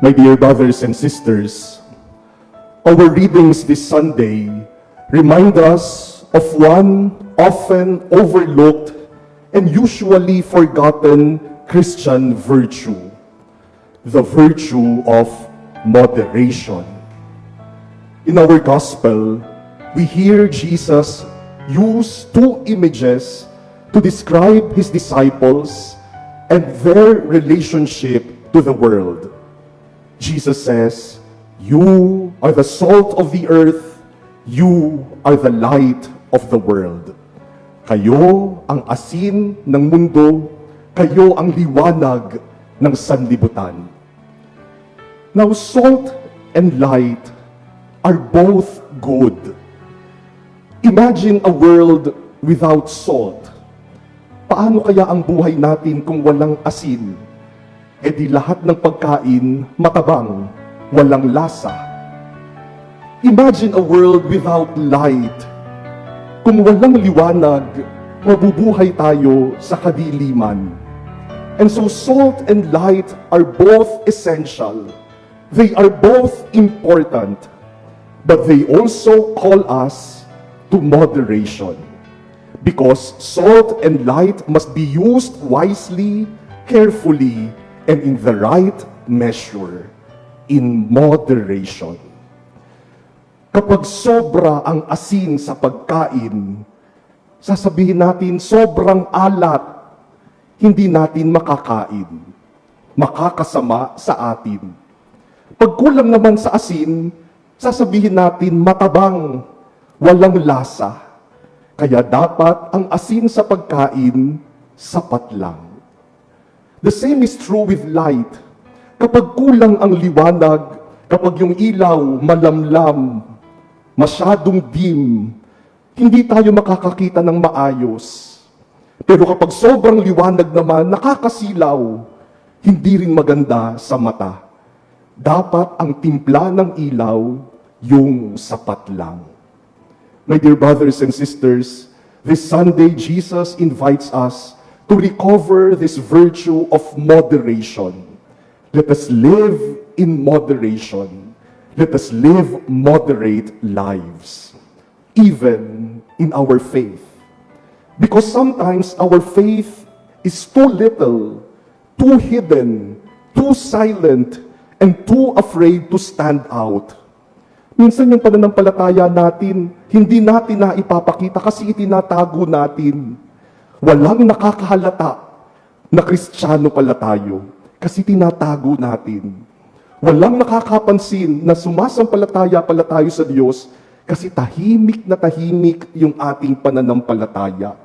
My dear brothers and sisters, our readings this Sunday remind us of one often overlooked and usually forgotten Christian virtue, the virtue of moderation. In our gospel, we hear Jesus use two images to describe his disciples and their relationship to the world. Jesus says, "You are the salt of the earth, you are the light of the world." Kayo ang asin ng mundo, kayo ang liwanag ng sanlibutan. Now, salt and light are both good. Imagine a world without salt. Paano kaya ang buhay natin kung walang asin? E di lahat ng pagkain matabang, walang lasa. Imagine a world without light. Kung walang liwanag, mabubuhay tayo sa kadiliman. And so salt and light are both essential. They are both important. But they also call us to moderation. Because salt and light must be used wisely, carefully, and in the right measure, in moderation. Kapag sobra ang asin sa pagkain, sasabihin natin sobrang alat, hindi natin makakain, makakasama sa atin. Pag kulang naman sa asin, sasabihin natin matabang, walang lasa. Kaya dapat ang asin sa pagkain, sapat lang. The same is true with light. Kapag kulang ang liwanag, kapag yung ilaw malamlam, masyadong dim, hindi tayo makakakita ng maayos. Pero kapag sobrang liwanag naman, nakakasilaw, hindi rin maganda sa mata. Dapat ang timpla ng ilaw, yung sapat lang. My dear brothers and sisters, this Sunday, Jesus invites us to recover this virtue of moderation. Let us live in moderation. Let us live moderate lives, even in our faith. Because sometimes our faith is too little, too hidden, too silent, and too afraid to stand out. Minsan yung pananampalataya natin, hindi natin na ipapakita kasi itinatago natin. Walang nakakahalata na Kristiyano pala tayo kasi tinatago natin. Walang nakakapansin na sumasampalataya pala tayo sa Diyos kasi tahimik na tahimik yung ating pananampalataya.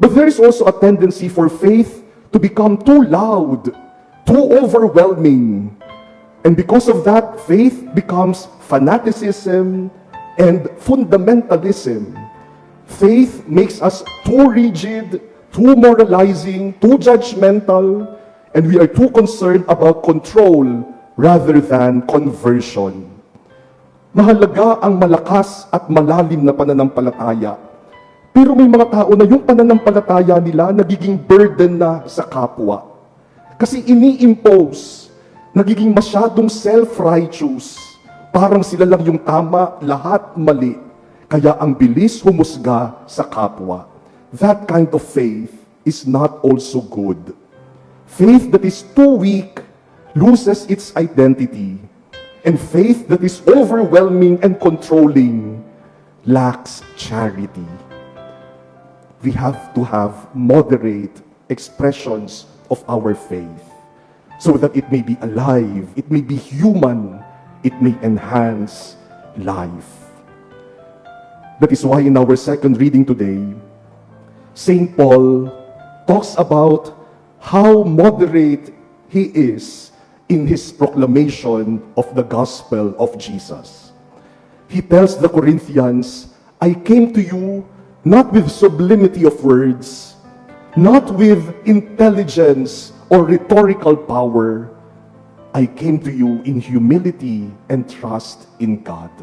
But there is also a tendency for faith to become too loud, too overwhelming. And because of that, faith becomes fanaticism and fundamentalism. Faith makes us too rigid, too moralizing, too judgmental, and we are too concerned about control rather than conversion. Mahalaga ang malakas at malalim na pananampalataya. Pero may mga tao na yung pananampalataya nila nagiging burden na sa kapwa. Kasi ini-impose, nagiging masyadong self-righteous. Parang sila lang yung tama, lahat mali. Kaya ang bilis humusga sa kapwa. That kind of faith is not also good. Faith that is too weak loses its identity. And faith that is overwhelming and controlling lacks charity. We have to have moderate expressions of our faith so that it may be alive, it may be human, it may enhance life. That is why in our second reading today, St. Paul talks about how moderate he is in his proclamation of the gospel of Jesus. He tells the Corinthians, "I came to you not with sublimity of words, not with intelligence or rhetorical power. I came to you in humility and trust in God."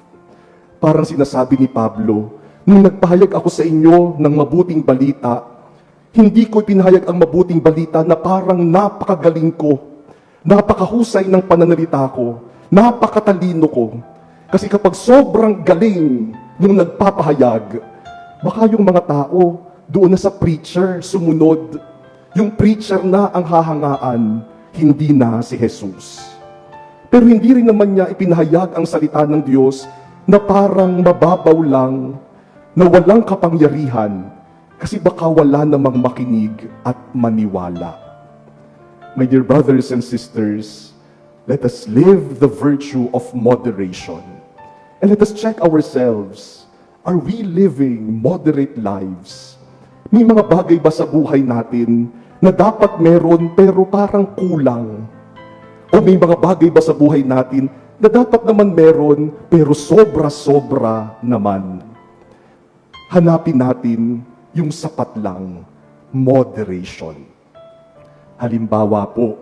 Parang sinasabi ni Pablo, nung nagpahayag ako sa inyo ng mabuting balita, hindi ko pinahayag ang mabuting balita na parang napakagaling ko, napakahusay ng pananalita ko, napakatalino ko. Kasi kapag sobrang galing nung nagpapahayag, baka yung mga tao doon na sa preacher sumunod. Yung preacher na ang hahangaan, hindi na si Jesus. Pero hindi rin naman niya ipinahayag ang salita ng Diyos na parang mababaw lang, na walang kapangyarihan, kasi baka wala namang makinig at maniwala. My dear brothers and sisters, let us live the virtue of moderation. And let us check ourselves. Are we living moderate lives? May mga bagay ba sa buhay natin na dapat meron pero parang kulang? O may mga bagay ba sa buhay natin na dapat naman meron pero sobra-sobra naman? Hanapin natin yung sapat lang, moderation. Halimbawa po,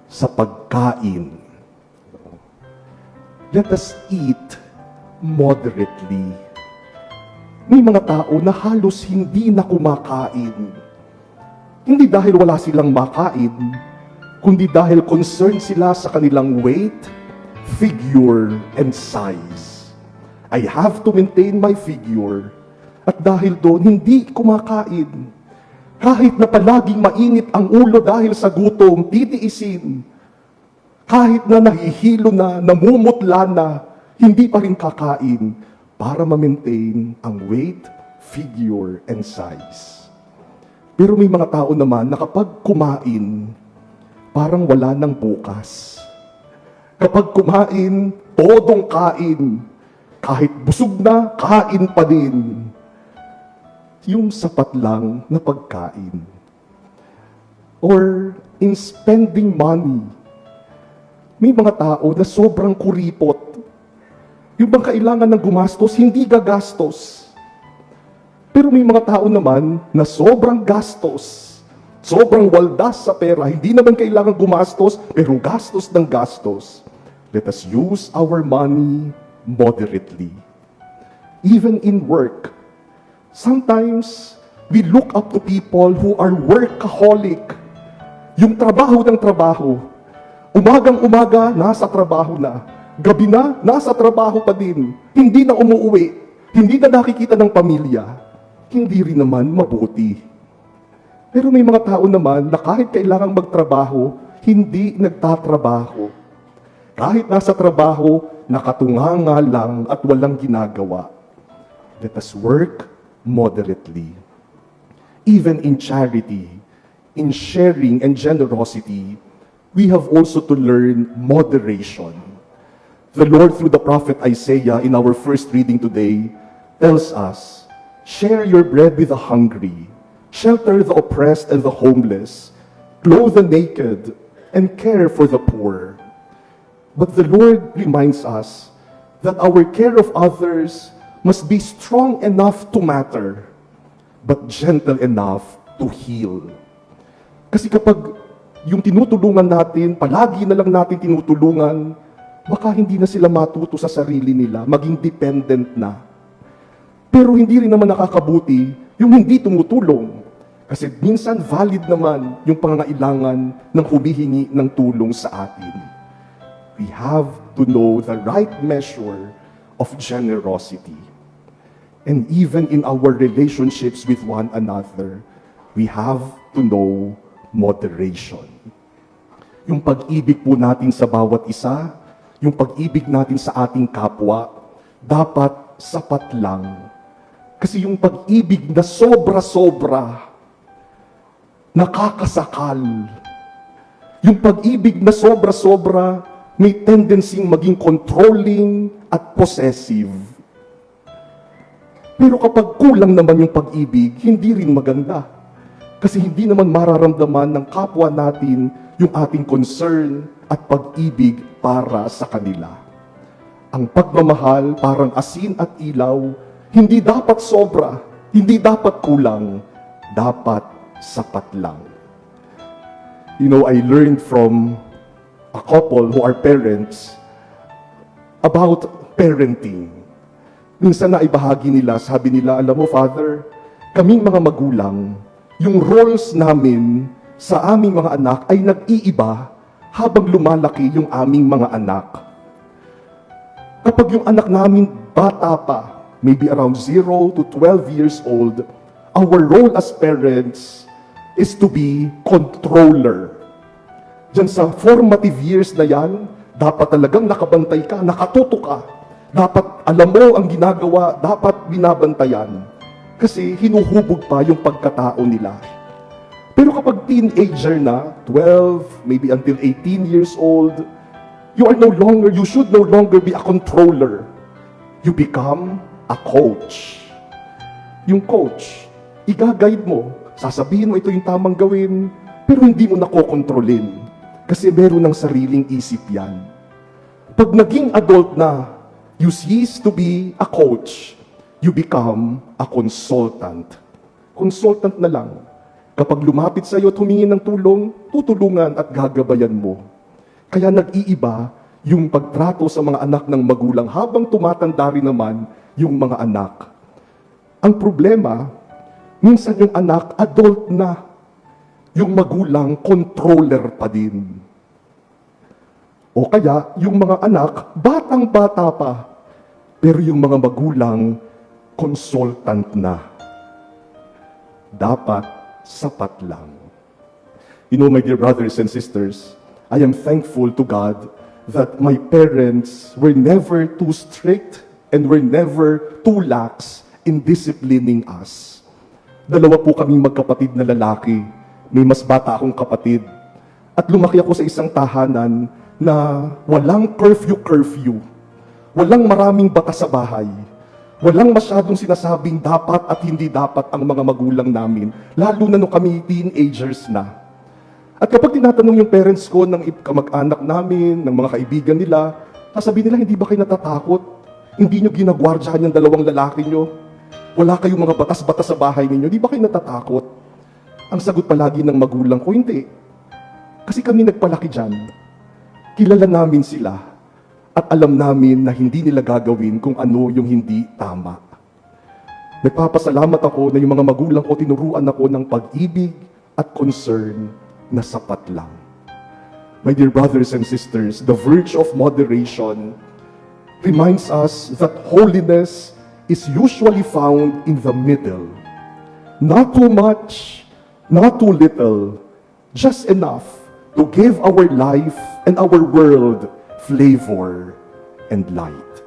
sa pagkain. Let us eat moderately. May mga tao na halos hindi na kumakain. Hindi dahil wala silang makain, kundi dahil concerned sila sa kanilang weight, figure, and size. I have to maintain my figure. At dahil doon, hindi kumakain. Kahit na palaging mainit ang ulo dahil sa gutom, titiisin. Kahit na nahihilo na, namumutla na, hindi pa rin kakain para ma-maintain ang weight, figure, and size. Pero may mga tao naman na kapag kumain, parang wala nang bukas. Kapag kumain, todong kain. Kahit busog na, kain pa din. Yung sapat lang na pagkain. Or in spending money. May mga tao na sobrang kuripot. Yung bang kailangan ng gumastos, hindi gagastos. Pero may mga tao naman na sobrang gastos. Sobrang waldas sa pera. Hindi naman kailangan gumastos, pero gastos ng gastos. Let us use our money moderately. Even in work. Sometimes, we look up to people who are workaholic. Yung trabaho ng trabaho. Umagang-umaga, nasa trabaho na. Gabi na, nasa trabaho pa din. Hindi na umuuwi. Hindi na nakikita ng pamilya. Hindi rin naman mabuti. Pero may mga tao naman na kahit kailangang magtrabaho, hindi nagtatrabaho. Kahit nasa trabaho, nakatunganga lang at walang ginagawa. Let us work moderately. Even in charity, in sharing and generosity, we have also to learn moderation. The Lord, through the prophet Isaiah, in our first reading today, tells us, share your bread with the hungry, shelter the oppressed and the homeless, clothe the naked, and care for the poor. But the Lord reminds us that our care of others must be strong enough to matter, but gentle enough to heal. Kasi kapag yung tinutulungan natin, palagi na lang natin tinutulungan, baka hindi na sila matuto sa sarili nila, maging dependent na. Pero hindi rin naman nakakabuti yung hindi tumutulong. Kasi minsan valid naman yung pangangailangan ng humihingi ng tulong sa atin. We have to know the right measure of generosity. And even in our relationships with one another, we have to know moderation. Yung pag-ibig po natin sa bawat isa, yung pag-ibig natin sa ating kapwa, dapat sapat lang. Kasi yung pag-ibig na sobra-sobra, nakakasakal. Yung pag-ibig na sobra-sobra, may tendency maging controlling at possessive. Pero kapag kulang naman yung pag-ibig, hindi rin maganda. Kasi hindi naman mararamdaman ng kapwa natin yung ating concern at pag-ibig para sa kanila. Ang pagmamahal parang asin at ilaw, hindi dapat sobra, hindi dapat kulang, dapat sapat lang. You know, I learned from a couple who are parents about parenting. Minsan na ibahagi nila, sabi nila, alam mo, Father, kaming mga magulang, yung roles namin sa aming mga anak ay nag-iiba habang lumalaki yung aming mga anak. Kapag yung anak namin bata pa, maybe around 0 to 12 years old, our role as parents is to be controller. Diyan sa formative years na yan, dapat talagang nakabantay ka, nakatuto ka. Dapat alam mo ang ginagawa, dapat binabantayan. Kasi hinuhubog pa yung pagkatao nila. Pero kapag teenager na, 12, maybe until 18 years old, you should no longer be a controller. You become a coach. Yung coach, i-guide mo, sasabihin mo ito yung tamang gawin, pero hindi mo nakokontrolin. Kasi meron ng sariling isip yan. Pag naging adult na, you cease to be a coach, you become a consultant. Consultant na lang. Kapag lumapit sa iyo at humingi ng tulong, tutulungan at gagabayan mo. Kaya nag-iiba yung pagtrato sa mga anak ng magulang habang tumatanda rin naman yung mga anak. Ang problema, minsan yung anak adult na, yung magulang controller pa din. O kaya yung mga anak batang-bata pa, pero yung mga magulang consultant na. Dapat sapat lang. You know, my dear brothers and sisters, I am thankful to God that my parents were never too strict and were never too lax in disciplining us. Dalawa po kaming magkapatid na lalaki. May mas bata akong kapatid. At lumaki ako sa isang tahanan na walang curfew. Walang maraming batas sa bahay. Walang masyadong sinasabing dapat at hindi dapat ang mga magulang namin, lalo na nung kami teenagers na. At kapag tinatanong yung parents ko ng kamag-anak namin, ng mga kaibigan nila, sasabihin nila, hindi ba kayo natatakot? Hindi nyo ginagwardyahan yung dalawang lalaki nyo? Wala kayong mga batas-batas sa bahay ninyo, di ba kayo natatakot? Ang sagot palagi ng magulang ko, hindi. Kasi kami nagpalaki dyan. Kilala namin sila. At alam namin na hindi nila gagawin kung ano yung hindi tama. Nagpapasalamat ako na yung mga magulang ko tinuruan ako ng pag-ibig at concern na sapat lang. My dear brothers and sisters, the virtue of moderation reminds us that holiness is usually found in the middle. Not too much, not too little, just enough to give our life and our world flavor and light.